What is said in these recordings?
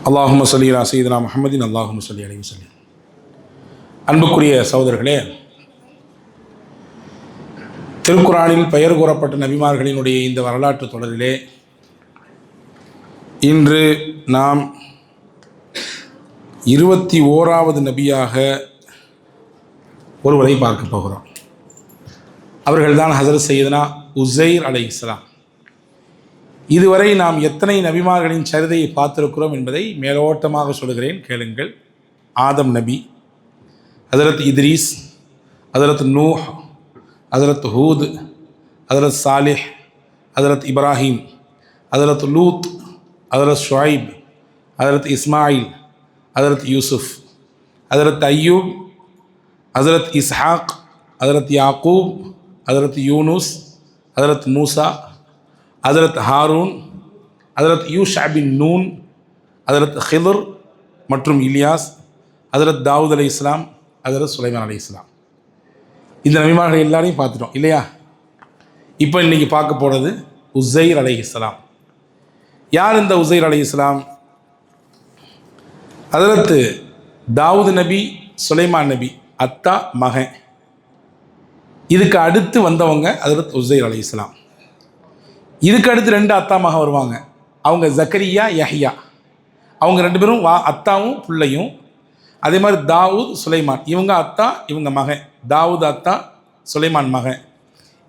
அல்லாஹும்ம ஸல்லி அலா சய்யிதினா முஹம்மதின் அல்லாஹும்ம ஸல்லி அலைஹி வஸல்லம். அன்புக்குரிய சகோதரர்களே, திருக்குர்ஆனில் பெயர் கூறப்பட்ட நபிமார்களினுடைய இந்த வரலாற்று தொடரிலே இன்று நாம் 21வது நபியாக ஒருவரை பார்க்க போகிறோம். அவர்கள்தான் ஹஸரத் சையதுனா உஸைர் அலைஹிஸ்ஸலாம். இதுவரை நாம் எத்தனை நபிமார்களின் சரிதையை பார்த்திருக்கிறோம் என்பதை மேலோட்டமாக சொல்கிறேன், கேளுங்கள். ஆதம் நபி, ஹஸரத் இத்ரீஸ், ஹஸரத் நூஹ், ஹஸரத் ஹூத், ஹஸரத் சாலிஹ், ஹஸரத் இப்ராஹீம், ஹஸரத் லூத், ஹஸரத் ஷுஐப், ஹஸரத் இஸ்மாயில், ஹஸரத் யூசுஃப், ஹஸரத் அய்யூப், ஹஸரத் இஸ்ஹாக், ஹஸரத் யாக்கூப், ஹஸரத் யூனுஸ், ஹஸரத் மூசா, ஹஸரத் ஹாரூன், ஹஸரத் யூஷா பின் நூன், ஹஸரத் ஹிதர் மற்றும் இலியாஸ், ஹஸரத் தாவூத் அலைஹிஸ்ஸலாம், ஹஸரத் சுலைமான் அலைஹிஸ்ஸலாம். இந்த நபிமார்கள் எல்லாரையும் பார்த்துட்டோம் இல்லையா? இப்போ இன்றைக்கி பார்க்க போகிறது உஸைர் அலைஹிஸ்ஸலாம். யார் இந்த உஸைர் அலைஹிஸ்ஸலாம்? ஹஸரத் தாவூத் நபி, சுலைமான் நபி அத்தா மகன். இதுக்கு அடுத்து வந்தவங்க ஹஸரத் உஸைர் அலைஹிஸ்ஸலாம். இதுக்கு அடுத்து 2 அத்தா மகன் வருவாங்க. அவங்க ஜக்கரியா, யஹ்யா. அவங்க 2 பேரும் அத்தாவும் பிள்ளையும். அதே மாதிரி தாவூத், சுலைமான், இவங்க அத்தா, இவங்க மகன். தாவூத் அத்தா, சுலைமான் மகன்.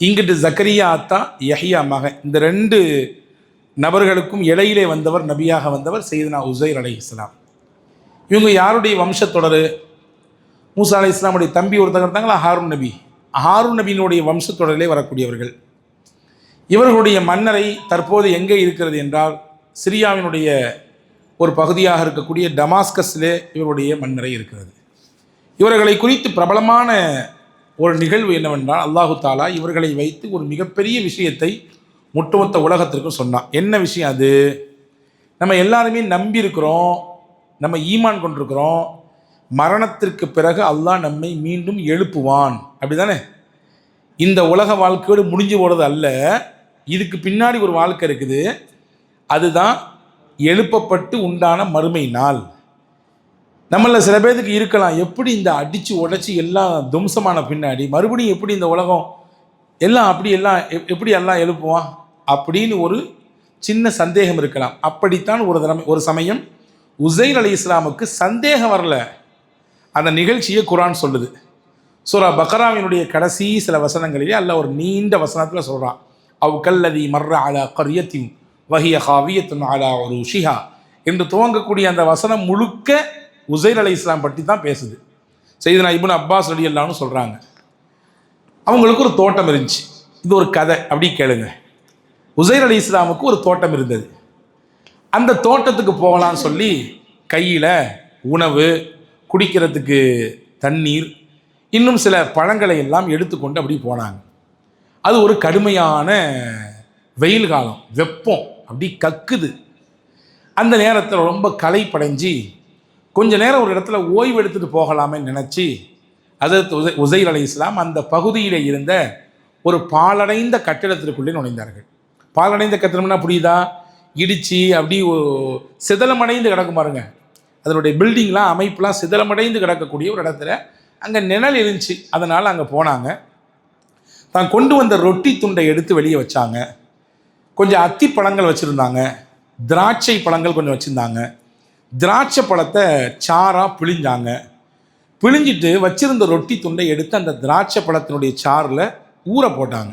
இங்கிட்டு ஜக்கரியா அத்தா, யஹ்யா மகன். இந்த 2 நபர்களுக்கும் இடையிலே வந்தவர், நபியாக வந்தவர் சையதுனா உஸைர் அலைஹிஸ்ஸலாம். இவங்க யாருடைய வம்சத்தொடர்? மூசா அலைஹிஸ்ஸலாமுடைய தம்பி ஒருத்தங்க இருந்தாங்களா, ஹாரூன் நபி. ஹாரூன் நபியினுடைய வம்சத்தொடரிலே வரக்கூடியவர்கள். இவர்களுடைய மன்னரை தற்போது எங்கே இருக்கிறது என்றால், சிரியாவினுடைய ஒரு பகுதியாக இருக்கக்கூடிய டமாஸ்கஸிலே இவருடைய மன்னரை இருக்கிறது. இவர்களை குறித்து பிரபலமான ஒரு நிகழ்வு என்னவென்றால், அல்லாஹு தாலா இவர்களை வைத்து ஒரு மிகப்பெரிய விஷயத்தை ஒட்டுமொத்த உலகத்திற்கும் சொன்னான். என்ன விஷயம் அது? நம்ம எல்லாருமே நம்பியிருக்கிறோம், நம்ம ஈமான் கொண்டிருக்கிறோம், மரணத்திற்கு பிறகு அல்லாஹ் நம்மை மீண்டும் எழுப்புவான், அப்படி தானே? இந்த உலக வாழ்க்கையோடு முடிஞ்சு போகிறது அல்ல, இதுக்கு பின்னாடி ஒரு வாழ்க்கை இருக்குது. அதுதான் எழுப்பப்பட்டு உண்டான மறுமை நாள். நம்மள சில பேருக்கு இருக்கலாம், எப்படி இந்த அடித்து உடைச்சி எல்லாம் தும்சமான பின்னாடி மறுபடியும் எப்படி இந்த உலகம் எல்லாம் எப்படி எல்லாம் எழுப்புவான் அப்படின்னு ஒரு சின்ன சந்தேகம் இருக்கலாம். அப்படித்தான் ஒரு சமயம் உஸைர் அலைஹிஸ்ஸலாமுக்கு சந்தேகம் வரல. அந்த நிகழ்ச்சியை குர்ஆன் சொல்லுது. சூரா பக்ராவினுடைய கடைசி சில வசனங்களிலே அல்லாஹ் ஒரு நீண்ட வசனத்தில் சொல்கிறான், அவ் கல்லதி மர்ர அலா கர்யத்தின் வஹிய ஹாவியத்துன் அலா உருஷிஹா என்று துவங்கக்கூடிய அந்த வசனம் முழுக்க உஸைர் அலைஹிஸ்ஸலாம் பற்றி தான் பேசுது. சையதுனா இப்னு அப்பாஸ் ரலியல்லாஹு சொல்கிறாங்க, அவங்களுக்கு ஒரு தோட்டம் இருந்துச்சு. இது ஒரு கதை, அப்படி கேளுங்க. உஸைர் அலைஹிஸ்ஸலாமுக்கு ஒரு தோட்டம் இருந்தது. அந்த தோட்டத்துக்கு போகலான்னு சொல்லி கையில் உணவு, குடிக்கிறதுக்கு தண்ணீர், இன்னும் சில பழங்களை எல்லாம் எடுத்துக்கொண்டு அப்படி போனாங்க. அது ஒரு கடுமையான வெயில் காலம், வெப்பம் அப்படி கக்குது. அந்த நேரத்தில் ரொம்ப களைப்படைஞ்சு கொஞ்ச நேரம் ஒரு இடத்துல ஓய்வு எடுத்துகிட்டு போகலாமே நினச்சி ஹஸரத் உஸைர் அலைஹிஸ்ஸலாம் அந்த பகுதியில் இருந்த ஒரு பாழடைந்த கட்டிடத்திற்குள்ளே நுழைந்தார்கள். பாழடைந்த கட்டிடம்னா புரியுதா? இடித்து அப்படி சிதலமடைந்து கிடக்கும் பாருங்க, அதனுடைய பில்டிங்லாம் அமைப்புலாம் சிதலமடைந்து கிடக்கக்கூடிய ஒரு இடத்துல அங்கே நிழல் இருந்துச்சு. அதனால் அங்கே போனாங்க. தான் கொண்டு வந்த ரொட்டி துண்டை எடுத்து வெளியே வச்சாங்க. கொஞ்சம் அத்தி பழங்கள் வச்சுருந்தாங்க, திராட்சை பழங்கள் கொஞ்சம் வச்சுருந்தாங்க. திராட்சை பழத்தை சாராக பிழிஞ்சாங்க. பிழிஞ்சிட்டு வச்சிருந்த ரொட்டி துண்டை எடுத்து அந்த திராட்சை பழத்தினுடைய சாறில் ஊற போட்டாங்க.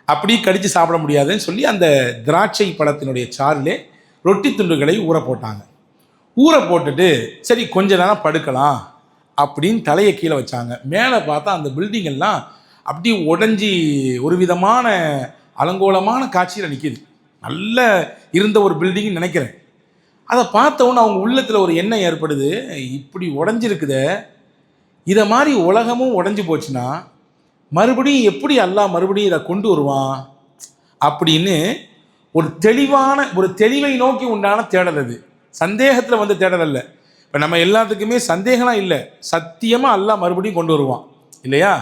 அப்படி கடித்து சாப்பிட முடியாதுன்னு சொல்லி அந்த திராட்சை பழத்தினுடைய சாறிலே ரொட்டி துண்டுகளை ஊற போட்டாங்க. ஊற போட்டுட்டு சரி கொஞ்ச நேரம் படுக்கலாம் அப்படின்னு தலையை கீழே வச்சாங்க. மேலே பார்த்தா அந்த பில்டிங் எல்லாம் அப்படி உடஞ்சி ஒரு விதமான அலங்கோலமான காட்சியில் நிற்கிது. நல்ல இருந்த ஒரு பில்டிங்னு நினைக்கிறேன். அதை பார்த்தவொன்னு அவங்க உள்ளத்தில் ஒரு எண்ணம் ஏற்படுது, இப்படி உடஞ்சிருக்குதே, இதை மாதிரி உலகமும் உடஞ்சி போச்சுன்னா மறுபடியும் எப்படி அல்லாஹ் மறுபடியும் இதை கொண்டு வருவான் அப்படின்னு ஒரு தெளிவை நோக்கி உண்டான தேடல். அது சந்தேகத்தில் வந்து தேடல் அல்ல. இப்போ நம்ம எல்லாத்துக்குமே சந்தேகம்லாம் இல்லை, சத்தியமாக அல்லாஹ் மறுபடியும் கொண்டு வருவான் இல்லையா?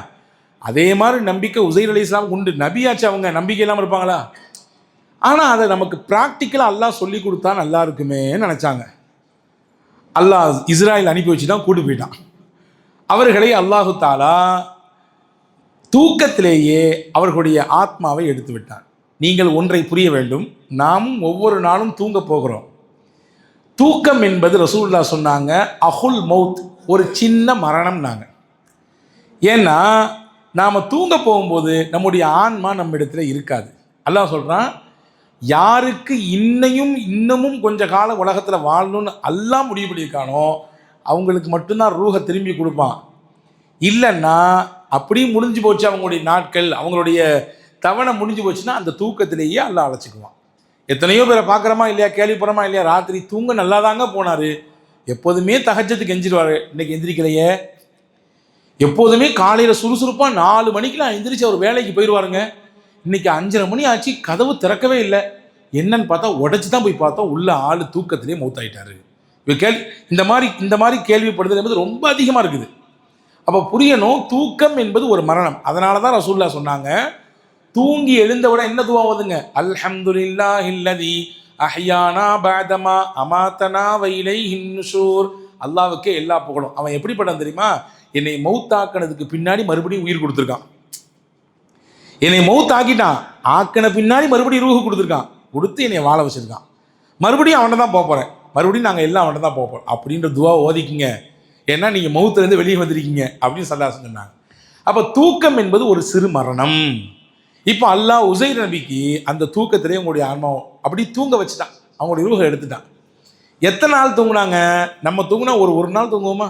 அதே மாதிரி நம்பிக்கை உஸைர் அலைஹிஸ்ஸலாம் உண்டு. நபியாச்சு, அவங்க நம்பிக்கை இல்லாமல் இருப்பாங்களா? ஆனால் அதை நமக்கு ப்ராக்டிக்கலாக அல்லாஹ் சொல்லி கொடுத்தா நல்லா இருக்குமே நினச்சாங்க. அல்லாஹ் இஸ்ராயல் அனுப்பி வச்சு தான் கூட்டு போயிட்டான். அவர்களை அல்லாஹு தாலா தூக்கத்திலேயே அவர்களுடைய ஆத்மாவை எடுத்து விட்டான். நீங்கள் ஒன்றை புரிய வேண்டும், நாமும் ஒவ்வொரு நாளும் தூங்க போகிறோம். தூக்கம் என்பது ரசூலுல்லாஹ் சொன்னாங்க அஹுல் மௌத், ஒரு சின்ன மரணம்னாங்க. ஏன்னா நாம் தூங்க போகும்போது நம்முடைய ஆன்மா நம்ம இடத்துல இருக்காது. அல்லாஹ் சொல்கிறான், யாருக்கு இன்னமும் கொஞ்ச காலம் உலகத்தில் வாழணும்னு அல்லாஹ் முடிவு பண்ணியிருக்கானோ அவங்களுக்கு மட்டும்தான் ரூஹை திரும்பி கொடுப்பான். இல்லைன்னா அப்படியும் முடிஞ்சு போச்சு அவங்களுடைய நாட்கள், அவங்களுடைய தவணை முடிஞ்சு போச்சுன்னா அந்த தூக்கத்திலேயே அல்லாஹ் அழைச்சிக்குவான். எத்தனையோ பேரை பார்க்குறோமா இல்லையா, கேள்விப்படுறோமா இல்லையா, ராத்திரி தூங்க நல்லா தாங்க போனார், எப்போதுமே தஹஜ்ஜத்துக்கு எஞ்சிடுவார், இன்னைக்கு எந்திரிக்கலையே. எப்போதுமே காலையில் சுறுசுறுப்பாக 4 மணிக்கெலாம் எந்திரிச்சு அவர் வேலைக்கு போயிடுவாருங்க. இன்னைக்கு 5:30 மணி ஆச்சு, கதவு திறக்கவே இல்லை. என்னன்னு பார்த்தா உடச்சி தான் போய் பார்த்தோம், உள்ள ஆள் தூக்கத்திலே மௌத்தாயிட்டாரு. இந்த மாதிரி கேள்விப்படுதல் என்பது ரொம்ப அதிகமாக இருக்குது. அப்போ புரியணும், தூக்கம் என்பது ஒரு மரணம். அதனால தான் ரசூலுல்லாஹ் சொன்னாங்க, தூங்கி எழுந்தவுடன் என்ன துவா ஓதுங்க, அல்ஹம்துலில்லாஹில்லதி அஹ்யானா பஅதமா அமாதனா வ இலைஹின் நுஷூர். அல்லாஹ்வுக்கே எல்லா புகழும். அவன் எப்படிப்பட்டவன் தெரியுமா, என்னை மௌத்தாக்கினதுக்கு பின்னாடி மறுபடியும் உயிர் கொடுத்துருக்கான். என்னை மௌத்தாக்கிட்டான், ஆக்கின பின்னாடி மறுபடியும் ரூஹு கொடுத்துருக்கான், கொடுத்து என்னை வாழ வச்சிருக்கான். மறுபடியும் அவன்கிட்ட தான் போக போகிறேன், மறுபடியும் நாங்கள் எல்லாம் அவன்கிட்ட தான் போகிறோம் அப்படின்ற துவா ஓதிக்கிங்க. ஏன்னா நீங்கள் மௌத்துலேருந்து வெளியே வந்திருக்கீங்க அப்படின்னு ஸல்லல்லாஹு சொன்னாங்க. அப்போ தூக்கம் என்பது ஒரு சிறு மரணம். இப்போ அல்லாஹ் உஸைர் நபிக்கு அந்த தூக்கத்திலே உங்களுடைய ஆன்மாவை அப்படி தூங்க வச்சுட்டான், அவங்களுடைய ரூஹை எடுத்துட்டான். எத்தனை நாள் தூங்குனாங்க? நம்ம தூங்குனா ஒரு நாள் தூங்குவோமா?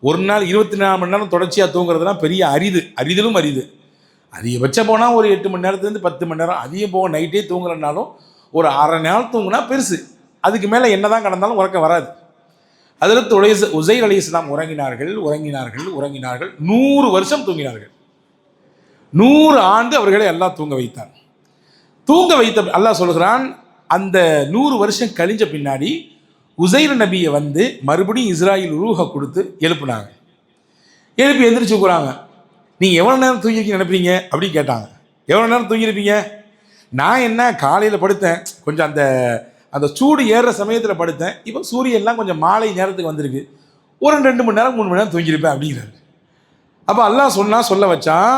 ஒரு நாள் 24 மணி நேரம் தொடர்ச்சியாக தூங்குறதுலாம் பெரிய அரிதிலும் அரிது. அதிகபட்சம் போனால் ஒரு 8 மணி நேரத்துலேருந்து 10 மணி நேரம், அதிகம் போக நைட்டே தூங்குறதுனாலும் ஒரு அரை நாள் தூங்குனா பெருசு. அதுக்கு மேலே என்ன தான் கடந்தாலும் உறக்கம் வராது. அதில் உஸைர் அலைஹிஸ்ஸலாம் உறங்கினார்கள் 100 வருஷம் தூங்கினார்கள். 100 ஆண்டு அவர்களை அல்லாஹ் தூங்க வைத்தார். தூங்க வைத்த அல்லாஹ் சொல்கிறான், அந்த 100 வருஷம் கழிஞ்ச பின்னாடி உஸைர் நபியை வந்து மறுபடியும் இஸ்ராயில் ரூஹை கொடுத்து எழுப்புனாங்க. எழுப்பி எந்திரிச்சு போகிறாங்க. நீங்கள் எவ்வளோ நேரம் தூங்கிருக்கீங்க நினைப்பீங்க அப்படின்னு கேட்டாங்க. எவ்வளோ நேரம் தூங்கியிருப்பீங்க? நான் என்ன காலையில் படுத்தேன், கொஞ்சம் அந்த சூடு ஏறுற சமயத்தில் படுத்தேன், இப்போ சூரியன்லாம் கொஞ்சம் மாலை நேரத்துக்கு வந்திருக்கு, ஒரு 2 மணி நேரம் 3 மணி நேரம் தூங்கியிருப்பேன் அப்படிங்கிறாரு. அப்போ அல்லாஹ் சொல்ல வச்சான்,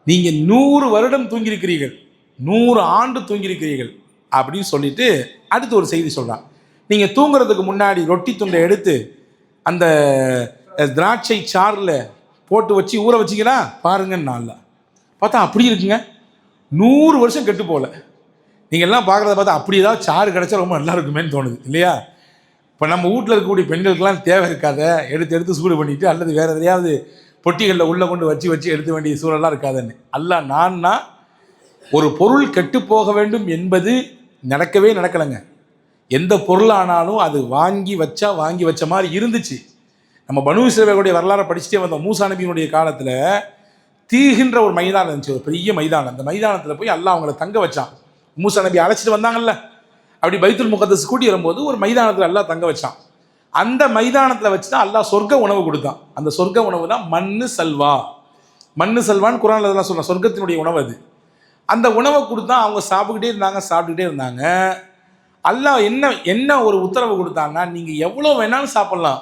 நீங்கள் 100 வருடம் தூங்கியிருக்கிறீர்கள், 100 ஆண்டு தூங்கியிருக்கிறீர்கள் அப்படின்னு சொல்லிட்டு அடுத்து ஒரு செய்தி சொல்கிறான். நீங்கள் தூங்குறதுக்கு முன்னாடி ரொட்டி துண்டை எடுத்து அந்த திராட்சை சாறில் போட்டு வச்சு ஊற வச்சிங்கன்னா பாருங்கன்னு நாளில் பார்த்தா அப்படி இருக்குங்க. 100 வருஷம் கெட்டு போகல. நீங்கள் எல்லாம் பார்க்குறத பார்த்தா அப்படி ஏதாவது சாறு கிடச்சா ரொம்ப நல்லா இருக்குமேன்னு தோணுது இல்லையா? இப்போ நம்ம வீட்டில் இருக்கக்கூடிய பெண்களுக்கெல்லாம் தேவை இருக்காத, எடுத்து சூடு பண்ணிவிட்டு அல்லது வேறு எதையாவது பொட்டிகளில் உள்ளே கொண்டு வச்சு எடுக்க வேண்டிய சூழலாம் இருக்காதுன்னு. அல்லாஹ் நான்னா ஒரு பொருள் கெட்டு போக வேண்டும் என்பது நடக்கலைங்க. எந்த பொருளானாலும் அது வாங்கி வச்ச மாதிரி இருந்துச்சு. நம்ம பனு இஸ்ரவேலுடைய வரலாறை படிச்சுட்டே வந்தோம். மூசா நபியினுடைய காலத்தில் தீகின்ற ஒரு மைதானம் இருந்துச்சு, ஒரு பெரிய மைதானம். அந்த மைதானத்தில் போய் அல்லாஹ் அவங்கள தங்க வச்சான். மூசா நபி அழைச்சிட்டு வந்தாங்கல்ல, அப்படி பைத்துல் முகத்தஸ் கூட்டி வரும்போது ஒரு மைதானத்தில் அல்லாஹ் தங்க வச்சான். அந்த மைதானத்தில் வச்சு தான் அல்லாஹ் சொர்க்க உணவு கொடுத்தான். அந்த சொர்க்க உணவு தான் மண்ணு சல்வான்னு குர்ஆன்ல அதெல்லாம் சொல்கிறான், சொர்க்கத்தினுடைய உணவு அது. அந்த உணவை கொடுத்தா அவங்க சாப்பிட்டுக்கிட்டே இருந்தாங்க. அல்லாஹ் என்ன ஒரு உத்தரவு கொடுத்தாங்கன்னா, நீங்கள் எவ்வளோ வேணாலும் சாப்பிட்லாம்,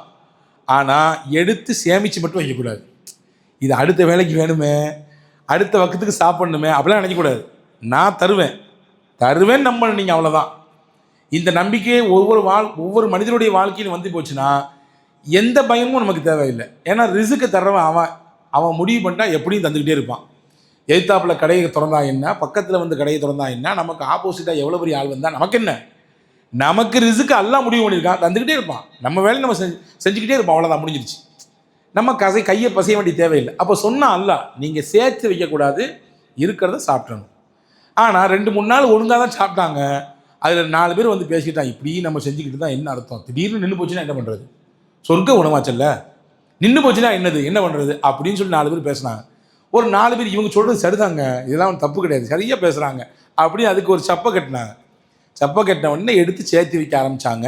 ஆனால் எடுத்து சேமித்து மட்டும் வைக்கக்கூடாது. இது அடுத்த வேலைக்கு வேணுமே, அடுத்த வக்கத்துக்கு சாப்பிடணுமே அப்படிலாம் நினைக்கக்கூடாது. நான் தருவேன் நம்பணும் நீங்கள், அவ்வளோதான். இந்த நம்பிக்கையை ஒவ்வொரு மனிதனுடைய வாழ்க்கையில் வந்து போச்சுன்னா எந்த பயமும் நமக்கு தேவையில்லை. ஏன்னா ரிஸ்க்கு தர்றவன் அவன் முடிவு பண்ணிட்டா எப்படியும் தந்துக்கிட்டே இருப்பான். எதிர்த்தாப்பில் கடையை திறந்தா என்ன, பக்கத்தில் வந்து கடையை திறந்தா என்ன, நமக்கு ஆப்போசிட்டாக எவ்வளோ பெரிய ஆள் வந்தால் நமக்கு என்ன, நமக்கு ரிஸ்க்கு எல்லாம் முடிவு பண்ணியிருக்கான், தந்துக்கிட்டே இருப்பான். நம்ம வேலையை நம்ம செஞ்சுக்கிட்டே இருப்போம், அவ்வளோதான், முடிஞ்சிருச்சு. நம்ம கையை பசைய வேண்டிய தேவையில்லை. அப்போ சொன்னால் அல்லாஹ் நீங்கள் சேர்த்து வைக்கக்கூடாது, இருக்கிறத சாப்பிடணும். ஆனால் 2-3 நாள் ஒழுங்காக தான் சாப்பிட்டாங்க. அதில் 4 பேர் வந்து பேசிக்கிட்டான், இப்படி நம்ம செஞ்சுக்கிட்டு தான் என்ன அர்த்தம், திடீர்னு நின்று போச்சுன்னா என்ன பண்ணுறது, சொர்க்க உணவாச்சல்ல, நின்று போச்சுன்னா என்ன பண்ணுறது அப்படின்னு சொல்லி 4 பேர் பேசுனாங்க. ஒரு 4 பேர் இவங்க சொல்கிறது சரிதாங்க, இதெல்லாம் தப்பு கிடையாது, சரியாக பேசுகிறாங்க அப்படின்னு அதுக்கு ஒரு சப்பை கட்டினாங்க. சப்பை கட்டின உடனே எடுத்து சேர்த்து வைக்க ஆரம்பித்தாங்க.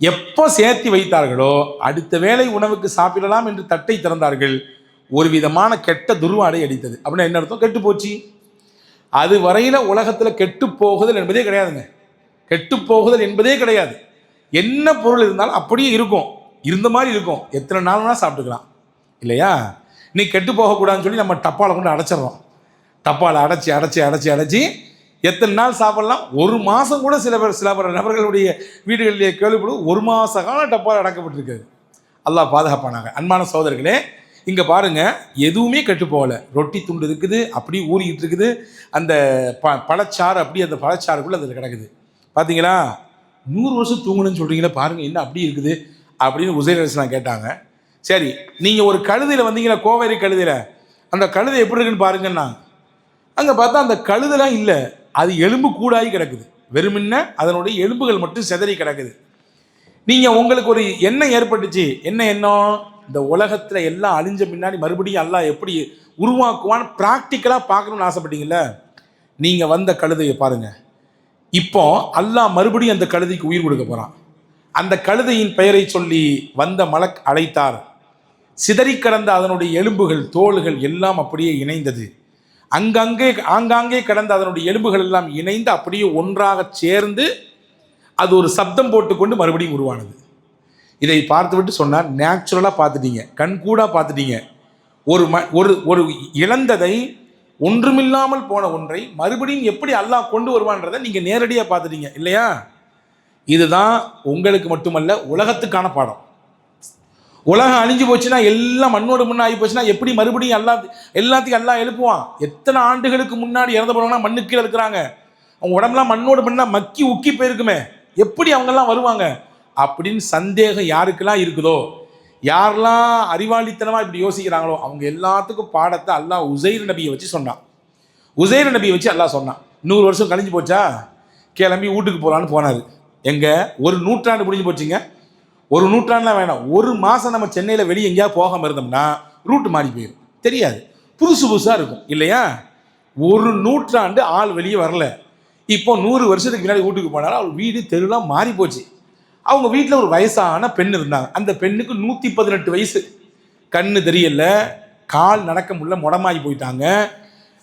எப்போ சேர்த்து வைத்தார்களோ அடுத்த வேளை உணவுக்கு சாப்பிடலாம் என்று தட்டை திறந்தார்கள். ஒரு விதமான கெட்ட துர்வாடை அடித்தது. அப்படின்னா என்ன அர்த்தம், கெட்டு போச்சு. அது வரையில் உலகத்தில் கெட்டு போகுதல் என்பதே கிடையாதுங்க, கெட்டு போகுதல் என்பதே கிடையாது. என்ன பொருள் இருந்தாலும் அப்படியே இருக்கும், இருந்த மாதிரி இருக்கும், எத்தனை நாள் வேணால் சாப்பிட்டுக்கலாம் இல்லையா? இன்னைக்கு கெட்டு போகக்கூடாதுன்னு சொல்லி நம்ம டப்பாவில் கொண்டு அடைச்சிடறோம். டப்பாவில் அடைச்சி அடைச்சி அடைச்சி அடைச்சி எத்தனை நாள் சாப்பிடலாம்? ஒரு மாதம் கூட சில நபர்களுடைய வீடுகளிலே கேள்விப்படும், ஒரு மாத காலம் டப்பாவில் அடக்கப்பட்டிருக்காது. அல்லாஹ் பாதுகாப்பானாங்க. அன்பான சகோதரர்களே, இங்கே பாருங்கள், எதுவுமே கெட்டு போகலை. ரொட்டி துண்டு இருக்குது, அப்படியே ஊறிக்கிட்டு இருக்குது. அந்த பழச்சாறு அப்படி அந்த பழச்சாறுக்குள்ளே அதில் கிடக்குது. பார்த்தீங்களா? 100 வருஷம் தூங்கணும்னு சொல்கிறீங்களே, பாருங்கள் என்ன அப்படி இருக்குது அப்படின்னு உசைர் அலைஹிஸ்ஸலாம் கேட்டாங்க. சரி, நீங்கள் ஒரு கழுதையில் வந்தீங்களா, கோவேரி கழுதையில், அந்த கழுதை எப்படி இருக்குன்னு பாருங்கன்னா, அங்கே பார்த்தா அந்த கழுதெல்லாம் இல்லை, அது எலும்பு கூடாகி கிடக்குது. வெறுமின்ன அதனுடைய எலும்புகள் மட்டும் சிதறி கிடக்குது. நீங்கள் உங்களுக்கு ஒரு எண்ணம் ஏற்பட்டுச்சு. என்ன எண்ணம்? இந்த உலகத்தில் எல்லாம் அழிஞ்ச பின்னாடி மறுபடியும் அல்லாஹ் எப்படி உருவாக்குவான்னு ப்ராக்டிக்கலாக பார்க்கணும்னு ஆசைப்பட்டீங்கல்ல, நீங்கள் வந்த கழுதையை பாருங்கள். இப்போ அல்லாஹ் மறுபடியும் அந்த கழுதைக்கு உயிர் கொடுக்க போகிறான். அந்த கழுதையின் பெயரை சொல்லி வந்த மலக் அழைத்தார். சிதறி கடந்த அதனுடைய எலும்புகள் தோள்கள் எல்லாம் அப்படியே இணைந்தது. ஆங்காங்கே கடந்த அதனுடைய எலும்புகள் எல்லாம் இணைந்து அப்படியே ஒன்றாக சேர்ந்து அது ஒரு சப்தம் போட்டுக்கொண்டு மறுபடியும் உருவானது. இதை பார்த்துவிட்டு சொன்னார், நேச்சுரலாக பார்த்துட்டீங்க, கண்கூடாக பார்த்துட்டீங்க. ஒரு இழந்ததை, ஒன்றுமில்லாமல் போன ஒன்றை மறுபடியும் எப்படி அல்லாஹ் கொண்டு வருவான்றதை நீங்கள் நேரடியாக பார்த்துட்டீங்க இல்லையா? இதுதான் உங்களுக்கு மட்டுமல்ல, உலகத்துக்கான பாடம். உலகம் அழிஞ்சு போச்சுன்னா, எல்லாம் மண்ணோடு மண்ணு ஆகி போச்சுன்னா, எப்படி மறுபடியும் எல்லாத்தையும் எல்லாம் எழுப்புவான்? எத்தனை ஆண்டுகளுக்கு முன்னாடி இறந்து போனவங்கன்னா மண்ணு கீழே இருக்கிறாங்க, அவங்க உடம்புலாம் மண்ணோடு மண்ணா மக்கி உக்கி போயிருக்குமே, எப்படி அவங்கெல்லாம் வருவாங்க அப்படின்னு சந்தேகம் யாருக்கெல்லாம் இருக்குதோ, யாரெல்லாம் அறிவாளித்தனமாக இப்படி யோசிக்கிறாங்களோ, அவங்க எல்லாத்துக்கும் பாடத்தை அல்லாஹ் உசைர் நபியை வச்சு சொன்னான். உசைர் நபியை வச்சு அல்லாஹ் சொன்னான். 100 வருஷம் கழிஞ்சு போச்சா, கிளம்பி வீட்டுக்கு போகலான்னு போனார். எங்கே? ஒரு நூற்றாண்டு முடிஞ்சு போச்சுங்க. ஒரு நூற்றாண்டுலாம் வேணாம், ஒரு மாதம் நம்ம சென்னையில் வெளியே எங்கேயாவது போகாமல் இருந்தோம்னா ரூட்டு மாறி போயிடும், தெரியாது, புதுசாக இருக்கும் இல்லையா? ஒரு நூற்றாண்டு ஆள் வெளியே வரல. இப்போ 100 வருஷத்துக்கு முன்னாடி வீட்டுக்கு போனாலும் அவர் வீடு தெருலாம் மாறி போச்சு. அவங்க வீட்டில் ஒரு வயசான பெண் இருந்தாங்க. அந்த பெண்ணுக்கு 118 வயசு. கண்ணு தெரியல, கால் நடக்க முடியல, முடமாகி போயிட்டாங்க.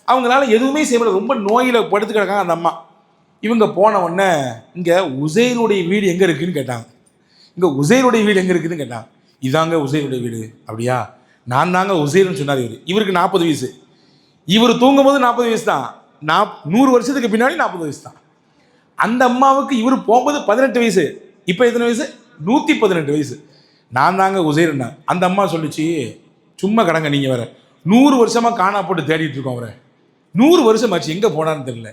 அவங்களால எதுவுமே செய்ய முடியல, ரொம்ப நோயில் படுத்து கிடக்காங்க அந்த அம்மா. இவங்க போன உடனே இங்கே உசைருடைய வீடு எங்கே இருக்குதுன்னு கேட்டாங்க. இங்கே உசைருடைய வீடு எங்கே இருக்குதுன்னு கேட்டாங்க. இதாங்க உசைருடைய வீடு. அப்படியா? நான் தாங்க உசைர்னு சொன்னார். இவருக்கு 40 வயசு. இவர் தூங்கும்போது 40 வயசு தான். 100 வருஷத்துக்கு பின்னாடி 40 வயசு தான். அந்த அம்மாவுக்கு இவர் போகும்போது 18 வயசு. இப்போ எத்தனை வயசு? 118 வயசு. நான் தாங்க உசைர்னா. அந்த அம்மா சொல்லிச்சு, சும்மா கடங்க, நீங்கள் வேற 100 வருஷமாக காணா போட்டு தேடிட்டு இருக்கோம் அவரை. 100 வருஷம் ஆச்சு, எங்கே போனான்னு தெரியல.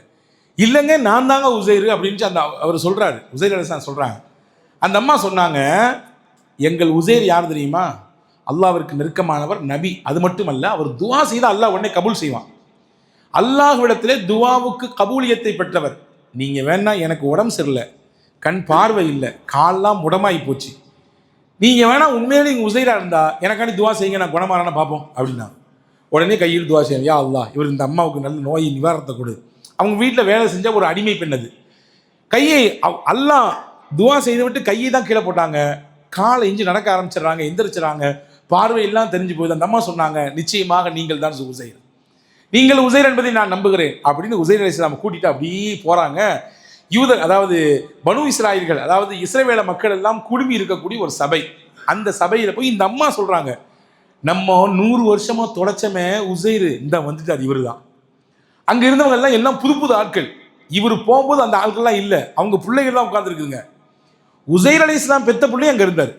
இல்லைங்க, நான் தாங்க உசைர் அப்படின்னு அந்த அவர் சொல்கிறாரு. உசைர் அலைஹிஸ்ஸலாம் சொல்கிறாங்க. அந்த அம்மா சொன்னாங்க, எங்கள் உசைர் யார் தெரியுமா? அல்லாஹ்விற்கு நெருக்கமானவர், நபி. அது மட்டுமல்ல, அவர் துவா செய்தால் அல்லாஹ் உடனே கபூல் செய்வான். அல்லாஹ்விடத்திலே துவாவுக்கு கபூலியத்தை பெற்றவர். நீங்கள் வேணா, எனக்கு உடம்பு சரியில்லை, கண் பார்வை இல்லை, கால்லாம் முடமாகி போச்சு, நீங்கள் வேணா உண்மையிலே நீங்கள் உசைராக இருந்தால் எனக்காண்டி துவா செய்யுங்க, நான் குணமாறான பார்ப்போம் அப்படின்னா உடனே கையில் துவா செய்யும். யா அல்லாஹ், இவர் இந்த அம்மாவுக்கு நல்ல நோய் நிவாரணத்தை கொடு. அவங்க வீட்டில் வேலை செஞ்ச ஒரு அடிமை பெண் அது. கையை அல்லாஹ் துவா செய்து விட்டு கையை தான் கீழே போட்டாங்க. காலை இஞ்சி நடக்க ஆரம்பிச்சிடுறாங்க, எந்திரிச்சிடறாங்க, பார்வையெல்லாம் தெரிஞ்சு போகுது. அந்த அம்மா சொன்னாங்க, நிச்சயமாக நீங்கள் தான் உசைர், நீங்கள் உசைர் என்பதை நான் நம்புகிறேன் அப்படின்னு உசைர் அலைஹிஸ்ஸலாம் கூட்டிட்டு அப்படியே போகிறாங்க. அதாவது பனு இஸ்ராயல்கள், அதாவது இஸ்ரவேல மக்கள் எல்லாம் குழுமி இருக்கக்கூடிய ஒரு சபை. அந்த சபையில் போய் இந்த அம்மா சொல்கிறாங்க, நம்ம 100 வருஷமாக தொலைச்சமே உசைர் இந்த வந்துட்டார், இவர் தான். அங்கே இருந்தவங்க எல்லாம் புது புது ஆட்கள். இவர் போகும்போது அந்த ஆட்கள்லாம் இல்லை, அவங்க பிள்ளைகள் தான் உட்காந்துருக்குங்க. உசைர் அலைஹிஸ்ஸலாம் பெத்த பிள்ளை அங்கே இருந்தார்.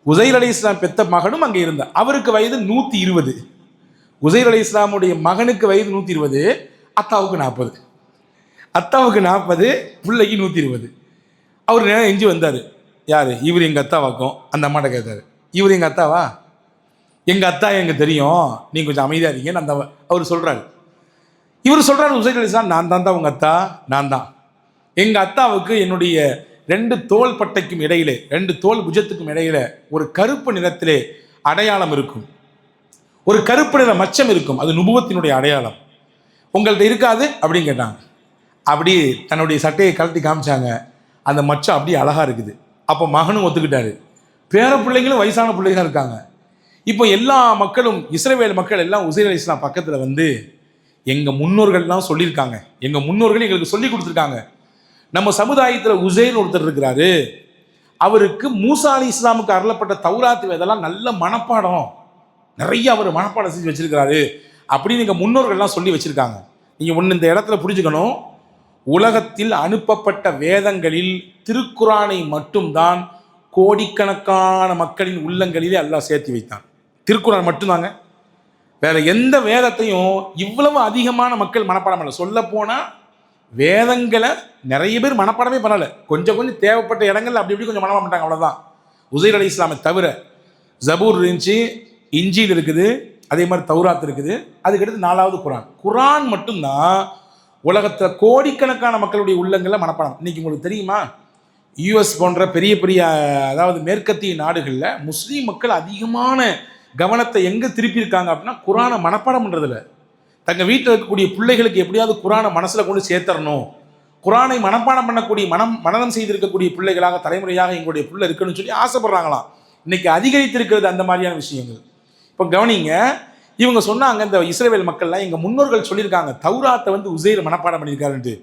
உசைர் அலைஹிஸ்ஸலாம் பெத்த மகனும் அங்கே இருந்தார். அவருக்கு வயது 120. உசைர் அலைஹிஸ்ஸலாமுடைய மகனுக்கு வயது 120, அத்தாவுக்கு 40. அத்தாவுக்கு 40, பிள்ளைக்கு 120. அவர் நேரம் எஞ்சி வந்தார். யார்? இவர் எங்கள் அத்தாவாக்கும். அந்த அம்மாட்ட கேட்டார், இவர் எங்கள் அத்தாவா? எங்கள் அத்தா எங்களுக்கு தெரியும், நீங்கள் கொஞ்சம் அமைதியாக இருக்கீங்கன்னு அந்த அவர் சொல்கிறாரு. இவர் சொல்கிறார், உசைர் அலைஹிஸ்ஸலாம், நான் தான் உங்கள் அத்தா, நான் தான். எங்கள் அத்தாவுக்கு என்னுடைய 2 தோள் பட்டைக்கும் இடையிலே, 2 தோள் புஜத்துக்கும் இடையில ஒரு கருப்பு நிறத்திலே அடையாளம் இருக்கும், ஒரு கருப்பு நிற மச்சம் இருக்கும். அது நுபுவத்தினுடைய அடையாளம். உங்கள்கிட்ட இருக்காது அப்படின்னு கேட்டாங்க. அப்படி தன்னுடைய சட்டையை கழட்டி காமிச்சாங்க. அந்த மச்சம் அப்படியே அழகாக இருக்குது. அப்போ மகனும் ஒத்துக்கிட்டாரு. பேர பிள்ளைங்களும் வயசான பிள்ளைங்க இருக்காங்க. இப்போ எல்லா மக்களும், இஸ்ரவேல் மக்கள் எல்லாம் உசைர் அலைஹிஸ்ஸலாம் பக்கத்தில் வந்து, எங்கள் முன்னோர்கள்லாம் சொல்லியிருக்காங்க, எங்கள் முன்னோர்கள் எங்களுக்கு சொல்லி கொடுத்துருக்காங்க, நம்ம சமுதாயத்தில் உசைர் ஒருத்தர் இருக்கிறாரு, அவருக்கு மூசா அலி இஸ்லாமுக்கு அருளப்பட்ட தௌராத் வேதெல்லாம் நல்ல மனப்பாடம், நிறைய அவர் மனப்பாடம் செஞ்சு வச்சிருக்கிறாரு அப்படின்னு எங்கள் முன்னோர்கள்லாம் சொல்லி வச்சிருக்காங்க. நீங்கள் ஒன்று இந்த இடத்துல புரிஞ்சுக்கணும், உலகத்தில் அனுப்பப்பட்ட வேதங்களில் திருக்குரானை மட்டும்தான் கோடிக்கணக்கான மக்களின் உள்ளங்களிலே அல்லாஹ் சேர்த்து வைத்தான். திருக்குரான் மட்டும்தாங்க. வேற எந்த வேதத்தையும் இவ்வளவு அதிகமான மக்கள் மனப்பாடம் பண்ணல. சொல்ல போனால் வேதங்களை நிறைய பேர் மனப்பாடமே பண்ணலை, கொஞ்சம் தேவைப்பட்ட இடங்கள் அப்படி இப்படி கொஞ்சம் மனப்பாடம் பண்ணிட்டாங்க, அவ்வளோதான். உசைர் அலி இஸ்லாமை தவிர ஜபூர் இருந்துச்சு, இஞ்சில் இருக்குது, அதே மாதிரி தௌராத் இருக்குது, அதுக்கடுத்து 4வது குரான். குரான் மட்டும்தான் உலகத்தில் கோடிக்கணக்கான மக்களுடைய உள்ளங்களில் மனப்பாடம். இன்னைக்கு உங்களுக்கு தெரியுமா, யூஎஸ் போன்ற பெரிய பெரிய அதாவது மேற்கத்திய நாடுகளில் முஸ்லீம் மக்கள் அதிகமான கவனத்தை எங்கே திருப்பியிருக்காங்க அப்படின்னா குரானை மனப்பாடம் பண்ணுறதில்ல. தங்கள் வீட்டில் இருக்கக்கூடிய பிள்ளைகளுக்கு எப்படியாவது குரானை மனசில் கொண்டு சேர்த்தரணும், குரானை மனப்பாடம் பண்ணக்கூடிய மனனம் செய்திருக்கக்கூடிய பிள்ளைகளாக தலைமுறையாக எங்களுடைய பிள்ளை இருக்குன்னு சொல்லி ஆசைப்படுறாங்களாம். இன்னைக்கு அதிகரித்திருக்கிறது அந்த மாதிரியான விஷயங்கள். இப்போ கவனிங்க, இவங்க சொன்னாங்க, இந்த இஸ்ரேல் மக்கள்லாம் எங்கள் முன்னோர்கள் சொல்லியிருக்காங்க தௌராத்தை உசைர் மனப்பாடம் பண்ணியிருக்காருன்ட்டு.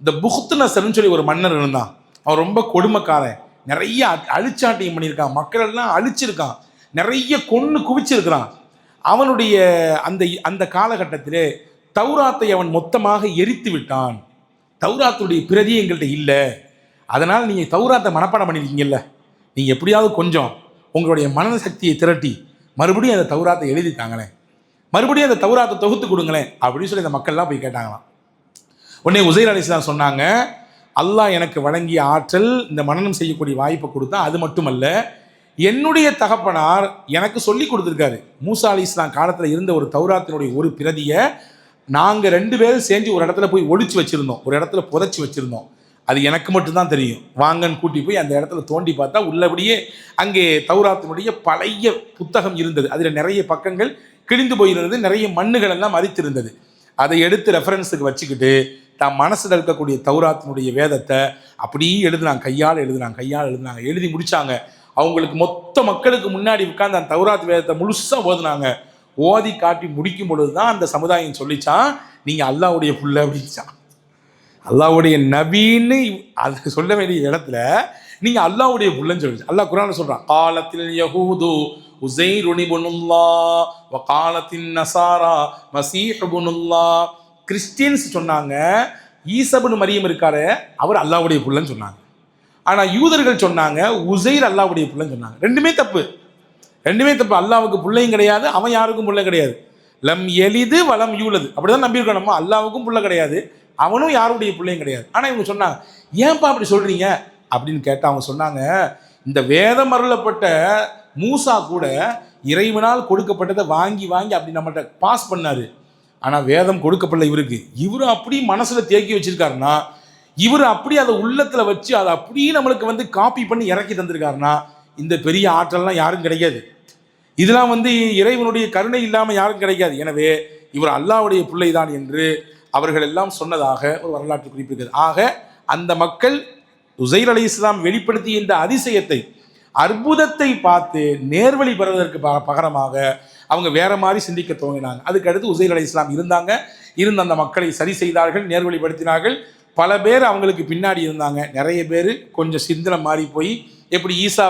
இந்த புக்த்நஸர்னு சொல்லி ஒரு மன்னர் இருந்தான், அவன் ரொம்ப கொடுமைக்காரன், நிறைய அழிச்சாட்டியம் பண்ணியிருக்கான், மக்கள் எல்லாம் அழிச்சிருக்கான், நிறைய கொன்று குவிச்சிருக்கிறான். அவனுடைய அந்த காலகட்டத்திலே தௌராத்தை அவன் மொத்தமாக எரித்து விட்டான். தௌராத்துடைய பிரதி எங்கள்கிட்ட இல்லை, அதனால் நீங்கள் தௌராத்தை மனப்பாடம் பண்ணியிருக்கீங்கல்ல, நீங்கள் எப்படியாவது கொஞ்சம் உங்களுடைய மன சக்தியை திரட்டி மறுபடியும் அந்த தௌராத்தை எழுதித்தாங்களேன், மறுபடியும் அந்த தௌராத்தை தொகுத்து கொடுங்களேன் அப்படின்னு சொல்லி அந்த மக்கள்லாம் போய் கேட்டாங்களாம். உடனே உசைர் அலி இஸ்லாம் சொன்னாங்க, அல்லாஹ் எனக்கு வழங்கிய ஆற்றல் இந்த மனனம் செய்யக்கூடிய வாய்ப்பை கொடுத்தா, அது மட்டுமல்ல என்னுடைய தகப்பனார் எனக்கு சொல்லி கொடுத்துருக்காரு. மூசா அலி இஸ்லாம் காலத்தில் இருந்த ஒரு தௌராத்தினுடைய ஒரு பிரதியை நாங்கள் 2 பேரும் சேர்ந்து ஒரு இடத்துல போய் ஒழிச்சு வச்சுருந்தோம், ஒரு இடத்துல புதைச்சி வச்சுருந்தோம். அது எனக்கு மட்டும்தான் தெரியும், வாங்கன்னு கூட்டி போய் அந்த இடத்துல தோண்டி பார்த்தா உள்ளபடியே அங்கே தௌராத்தினுடைய பழைய புத்தகம் இருந்தது. அதில் நிறைய பக்கங்கள் கிழிந்து போயிருந்தது, நிறைய மண்ணுகள் எல்லாம் மறித்திருந்தது. அதை எடுத்து ரெஃபரன்ஸுக்கு வச்சுக்கிட்டு தான் மனசில் இருக்கக்கூடிய தௌராத்தினுடைய வேதத்தை அப்படியே எழுதுனாங்க, கையால் எழுதுனாங்க. எழுதி முடித்தாங்க. அவங்களுக்கு மொத்த மக்களுக்கு முன்னாடி உட்கார்ந்து அந்த தௌராத் வேதத்தை முழுசாக ஓதுனாங்க. ஓதி காட்டி முடிக்கும் பொழுது தான் அந்த சமுதாயம் சொல்லிச்சான், நீங்கள் அல்லாஹ்வுடைய புள்ள அப்படிச்சான். அல்லாஹ்வுடைய நபின்னு அதுக்கு சொல்ல வேண்டிய இடத்துல நீங்கள் அல்லாஹ்வுடைய புள்ளன்னு சொல்லிச்சு. அல்லாஹ் குர்ஆன்ல சொல்கிறான், காலத்தில் யஹூது உஸைர் இப்னுல்லாஹ் வ காலத்தின் நஸாரா மஸீஹ் இப்னுல்லாஹ். கிறிஸ்டியன்ஸ் சொன்னாங்க ஈசா இப்னு மரியம் இருக்காரு அவர் அல்லாஹ்வுடைய புள்ளன்னு சொன்னாங்க. ஆனால் யூதர்கள் சொன்னாங்க உஸைர் அல்லாஹ்வுடைய புள்ளன்னு சொன்னாங்க. ரெண்டுமே தப்பு. அல்லாஹ்வுக்கு பிள்ளையும் கிடையாது, அவன் யாருக்கும் பிள்ளை கிடையாது. லம் எலிது வலம் யூலது, அப்படிதான் நம்பியிருக்கோம் நம்ம. அல்லாஹ்வுக்கும் பிள்ளை கிடையாது, அவனும் யாருடைய பிள்ளையும் கிடையாது. ஆனால் இவங்க சொன்னாங்க, ஏன்பா அப்படி சொல்றீங்க அப்படின்னு கேட்டால் அவங்க சொன்னாங்க, இந்த வேதம் அருளப்பட்ட மூசா கூட இறைவனால் கொடுக்கப்பட்டதை வாங்கி அப்படி நம்மகிட்ட பாஸ் பண்ணாரு. ஆனால் வேதம் கொடுக்கப்படல இவருக்கு. இவரு அப்படி மனசில் தேக்கி வச்சிருக்காருன்னா, இவர் அப்படி அதை உள்ளத்தில் வச்சு அதை அப்படியே நம்மளுக்கு காப்பி பண்ணி இறக்கி தந்திருக்காருன்னா, இந்த பெரிய ஆற்றல்லாம் யாரும் கிடைக்காது. இதெல்லாம் இறைவனுடைய கருணை இல்லாமல் யாரும் கிடைக்காது. எனவே இவர் அல்லாஹ்வுடைய பிள்ளை தான் என்று அவர்கள் எல்லாம் சொன்னதாக ஒரு வரலாற்று குறிப்பிருக்கிறது. ஆக அந்த மக்கள் உஸைர் அலி இஸ்லாம் வெளிப்படுத்திய இந்த அதிசயத்தை, அற்புதத்தை பார்த்து நேர்வழி பெறுவதற்கு பகரமாக அவங்க வேற மாதிரி சிந்திக்க துவங்கினாங்க. அதுக்கு அடுத்து உஸைர் அலி இஸ்லாம் இருந்த அந்த மக்களை சரி செய்தார்கள், நேர்வழிப்படுத்தினார்கள். பல பேர் அவங்களுக்கு பின்னாடி இருந்தாங்க. நிறைய பேர் கொஞ்சம் சிந்தனை மாறி போய் எப்படி ஈசா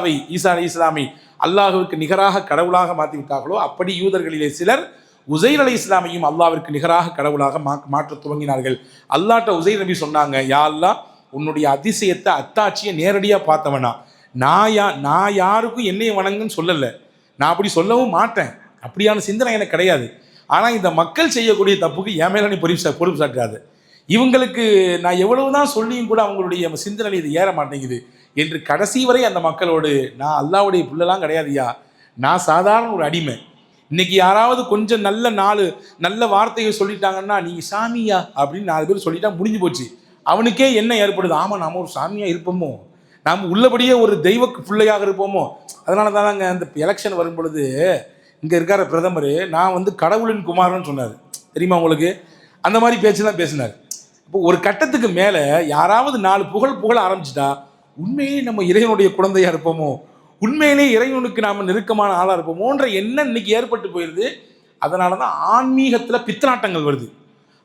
அலி இஸ்லாமை அல்லாஹுவிற்கு நிகராக கடவுளாக மாற்றி விட்டார்களோ, அப்படி யூதர்களிலே சிலர் உஸைர் அலி இஸ்லாமையும் அல்லாஹ்விற்கு நிகராக கடவுளாக மாற்ற துவங்கினார்கள். அல்லாஹ்ட்ட உஸைர் நபி சொன்னாங்க, யா அல்லாஹ், உன்னுடைய அதிசயத்தை அத்தாட்சியை நேரடியாக பார்த்தவனா, நான் யாருக்கும் என்னைய வணங்குன்னு சொல்லலை, நான் அப்படி சொல்லவும் மாட்டேன், அப்படியான சிந்தனை எனக்கு கிடையாது. ஆனால் இந்த மக்கள் செய்யக்கூடிய தப்புக்கு என் மேலே நீ பொறுப்பு சாட்டாது. இவங்களுக்கு நான் எவ்வளவுதான் சொல்லியும் கூட அவங்களுடைய சிந்தனை இது ஏற மாட்டேங்குது என்று கடைசி வரை அந்த மக்களோடு, நான் அல்லாஹ்வுடைய பிள்ளைலாம் கிடையாதுயா, நான் சாதாரண ஒரு அடிமை. இன்னைக்கு யாராவது கொஞ்சம் நல்ல வார்த்தைகள் சொல்லிட்டாங்கன்னா, நீங்கள் சாமியா அப்படின்னு 4 பேர் சொல்லிட்டா முடிஞ்சு போச்சு. அவனுக்கே என்ன ஏற்படுது, ஆமாம் நாம் ஒரு சாமியாக இருப்போமோ, நாம் உள்ளபடியே ஒரு தெய்வ பிள்ளையாக இருப்போமோ. அதனால தாங்க அந்த எலெக்ஷன் வரும் பொழுது இங்கே இருக்கிற பிரதமர், நான் கடவுளின் குமாரன்னு சொன்னார் தெரியுமா உங்களுக்கு, அந்த மாதிரி பேச்சு தான் பேசினார். இப்போ ஒரு கட்டத்துக்கு மேலே யாராவது 4 புகழ ஆரம்பிச்சிட்டா, உண்மையிலே நம்ம இறைவனுடைய குழந்தையாக இருப்போமோ, உண்மையிலே இறைவனுக்கு நாம் நெருக்கமான ஆளாக இருப்போமோன்ற எண்ணம் இன்னைக்கு ஏற்பட்டு போயிடுது. அதனால தான் ஆன்மீகத்தில் பித்தலாட்டங்கள் வருது.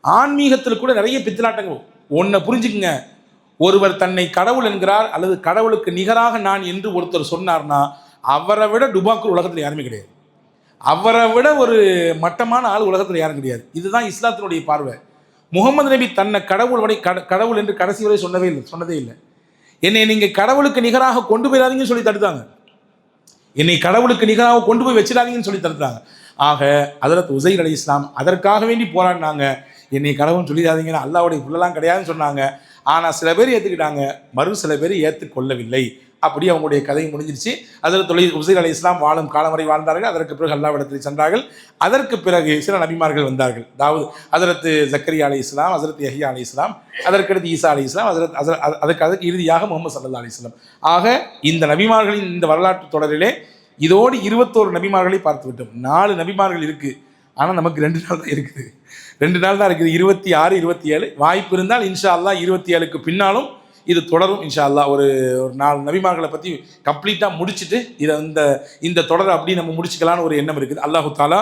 ஆன்மீகத்தில் கூட நிறைய பித்தலாட்டங்கள். ஒன்றை புரிஞ்சுக்குங்க, ஒருவர் தன்னை கடவுள் என்கிறார் அல்லது கடவுளுக்கு நிகராக நான் என்று ஒருத்தர் சொன்னார்னா அவரை விட டுபாக்கூர் உலகத்தில் யாருமே கிடையாது. அவரை விட ஒரு மட்டமான ஆள் உலகத்தில் யாரும் கிடையாது. இதுதான் இஸ்லாத்தினுடைய பார்வை. முகமது நபி தன்னை கடவுள் என்று கடைசி வரை சொன்னதே இல்லை. என்னை நீங்கள் கடவுளுக்கு நிகராக கொண்டு போயிடாதீங்கன்னு சொல்லி தடுத்தாங்க. என்னை கடவுளுக்கு நிகராக கொண்டு போய் வச்சிடாதீங்கன்னு சொல்லி தடுத்தாங்க. ஆக ஹஜ்ரத் உஸைர் அலைஹிஸ்ஸலாம் அதற்காக வேண்டி போராடினாங்க. என்னை கடவுள்னு சொல்லிடாதீங்கன்னா அல்லாஹ்வுடைய புள்ளலாம் கிடையாதுன்னு சொன்னாங்க. ஆனால் சில பேர் ஏற்றுக்கிட்டாங்க, சில பேர் ஏற்றுக்கொள்ளவில்லை. அப்படி அவங்களுடைய கதை முடிஞ்சிருச்சு. ஹஜ்ரத் உஸைர் அலைஹிஸ்ஸலாம் வாழும் காலம் வரை வாழ்ந்தார்கள். அதற்கு பிறகு அல்லாஹ்விடத்தில் சென்றார்கள். அதற்கு பிறகு சில நபிமார்கள் வந்தார்கள். அதாவது ஹஜ்ரத் ஜக்கரியா அலைஹிஸ்ஸலாம், ஹஜ்ரத் யஹ்யா அலைஹிஸ்ஸலாம், அதற்கடுத்து ஈசா அலைஹிஸ்ஸலாம், அதற்கு இறுதியாக முஹம்மது ஸல்லல்லாஹு அலைஹி வஸல்லம். ஆக இந்த நபிமார்களின் இந்த வரலாற்று தொடரிலே இதோடு 21 நபிமார்களை பார்த்து விட்டோம். 4 நபிமார்கள் இருக்குது. ஆனால் நமக்கு 2 நாள் தான் இருக்குது. 2 நாள் தான் இருக்குது. 26, 27. வாய்ப்பு இருந்தால் இன்ஷா அல்லாஹ் 27க்கு பின்னாலும் இது தொடரும் இன்ஷா அல்லாஹ். ஒரு 4 நபிமார்களை பற்றி கம்ப்ளீட்டாக முடிச்சுட்டு இந்த தொடரை அப்படி நம்ம முடிச்சுக்கலான்னு ஒரு எண்ணம் இருக்குது. அல்லாஹு தாலா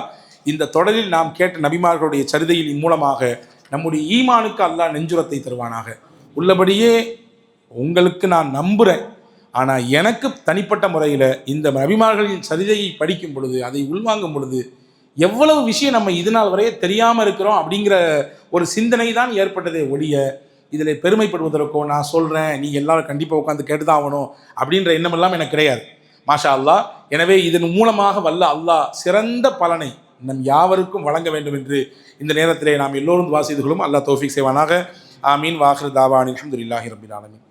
இந்த தொடரில் நாம் கேட்ட நபிமார்களுடைய சரிதையின் மூலமாக நம்முடைய ஈமானுக்கு அல்லாஹ் நெஞ்சுரத்தை தருவானாக. உள்ளபடியே உங்களுக்கு நான் நம்புகிறேன். ஆனால் எனக்கு தனிப்பட்ட முறையில் இந்த நபிமார்களின் சரிதையை படிக்கும் பொழுது, அதை உள்வாங்கும் பொழுது, எவ்வளவு விஷயம் நம்ம இது நாள் வரையே தெரியாமல் இருக்கிறோம் அப்படிங்கிற ஒரு சிந்தனை தான் ஏற்பட்டதே ஒழிய, இதில் பெருமைப்படுவதற்கோ நான் சொல்கிறேன் நீ எல்லாரும் கண்டிப்பாக உட்காந்து கேட்டு தான் ஆகணும் அப்படின்ற எண்ணமெல்லாம் எனக்கு கிடையாது. மாஷா அல்லாஹ். எனவே இதன் மூலமாக வல்ல அல்லாஹ் சிறந்த பலனை நம் யாவருக்கும் வழங்க வேண்டும் என்று இந்த நேரத்திலே நாம் எல்லோரும் துஆ செய்து கொள்ளும். அல்லாஹ் தௌஃபீக் செய்வானாக. ஆமீன். வாஹிர் தாவானில் அல்ஹம்துலில்லாஹி ரப்பில் ஆலமீன்.